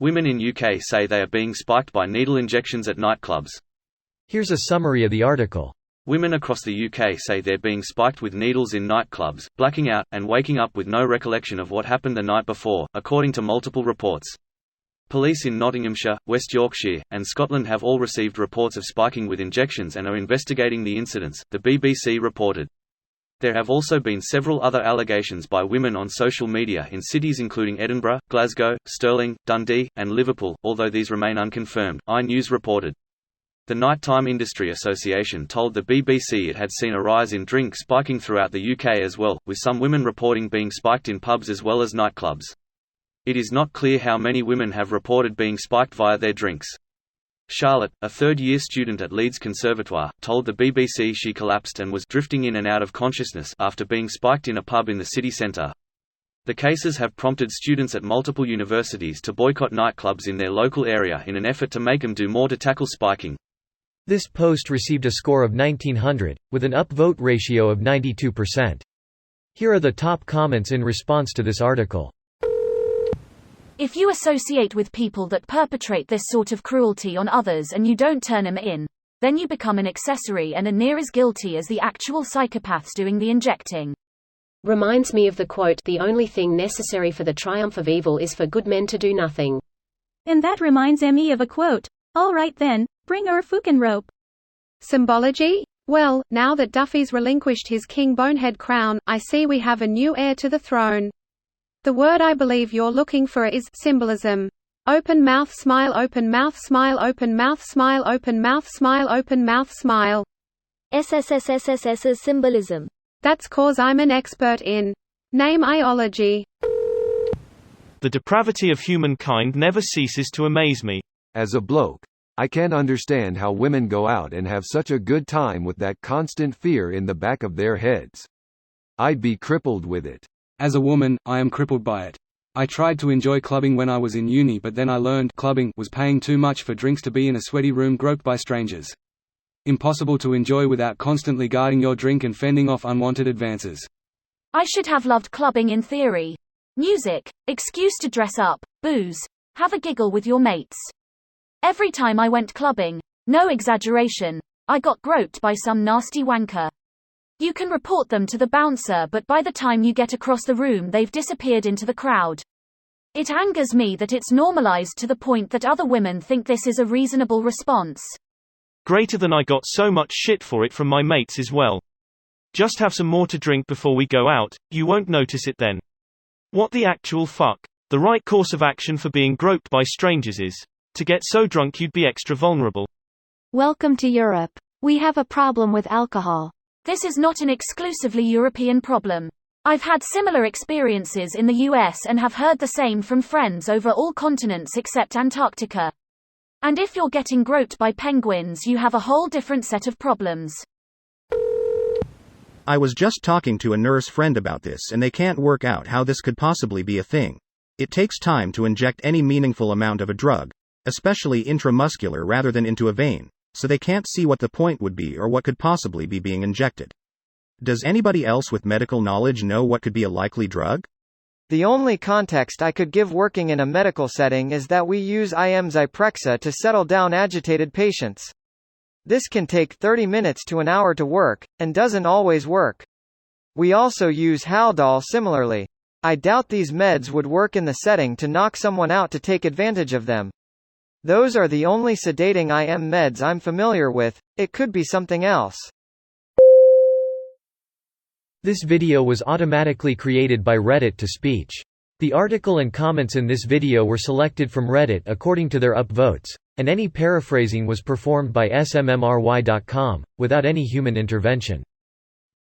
Women in UK say they are being spiked by needle injections at nightclubs. Here's a summary of the article. Women across the UK say they're being spiked with needles in nightclubs, blacking out, and waking up with no recollection of what happened the night before, according to multiple reports. Police in Nottinghamshire, West Yorkshire, and Scotland have all received reports of spiking with injections and are investigating the incidents, the BBC reported. There have also been several other allegations by women on social media in cities including Edinburgh, Glasgow, Stirling, Dundee, and Liverpool, although these remain unconfirmed, iNews reported. The Nighttime Industry Association told the BBC it had seen a rise in drink spiking throughout the UK as well, with some women reporting being spiked in pubs as well as nightclubs. It is not clear how many women have reported being spiked via their drinks. Charlotte, a third-year student at Leeds Conservatoire, told the BBC she collapsed and was drifting in and out of consciousness after being spiked in a pub in the city centre. The cases have prompted students at multiple universities to boycott nightclubs in their local area in an effort to make them do more to tackle spiking. This post received a score of 1900, with an upvote ratio of 92%. Here are the top comments in response to this article. If you associate with people that perpetrate this sort of cruelty on others and you don't turn them in, then you become an accessory and are near as guilty as the actual psychopaths doing the injecting. Reminds me of the quote, "The only thing necessary for the triumph of evil is for good men to do nothing." And that reminds me of a quote. All right then, bring our fucking rope. Symbology? Well, now that Duffy's relinquished his King Bonehead crown, I see we have a new heir to the throne. The word I believe you're looking for is symbolism. Open mouth smile, open mouth smile, open mouth smile, open mouth smile, open mouth smile. SSSSSS is symbolism. That's 'cause I'm an expert in name-iology. The depravity of humankind never ceases to amaze me. As a bloke, I can't understand how women go out and have such a good time with that constant fear in the back of their heads. I'd be crippled with it. As a woman, I am crippled by it. I tried to enjoy clubbing when I was in uni, but then I learned clubbing was paying too much for drinks to be in a sweaty room groped by strangers. Impossible to enjoy without constantly guarding your drink and fending off unwanted advances. I should have loved clubbing in theory. Music, excuse to dress up, booze, have a giggle with your mates. Every time I went clubbing, no exaggeration, I got groped by some nasty wanker. You can report them to the bouncer, but by the time you get across the room they've disappeared into the crowd. It angers me that it's normalized to the point that other women think this is a reasonable response. Greater than I got so much shit for it from my mates as well. Just have some more to drink before we go out, you won't notice it then. What the actual fuck? The right course of action for being groped by strangers is to get so drunk you'd be extra vulnerable. Welcome to Europe. We have a problem with alcohol. This is not an exclusively European problem. I've had similar experiences in the US and have heard the same from friends over all continents except Antarctica. And if you're getting groped by penguins, you have a whole different set of problems. I was just talking to a nurse friend about this and they can't work out how this could possibly be a thing. It takes time to inject any meaningful amount of a drug, especially intramuscular rather than into a vein, so they can't see what the point would be or what could possibly be being injected. Does anybody else with medical knowledge know what could be a likely drug? The only context I could give working in a medical setting is that we use IM Zyprexa to settle down agitated patients. This can take 30 minutes to an hour to work, and doesn't always work. We also use Haldol similarly. I doubt these meds would work in the setting to knock someone out to take advantage of them. Those are the only sedating IM meds I'm familiar with. It could be something else. This video was automatically created by Reddit to speech. The article and comments in this video were selected from Reddit according to their upvotes, and any paraphrasing was performed by smmry.com, without any human intervention.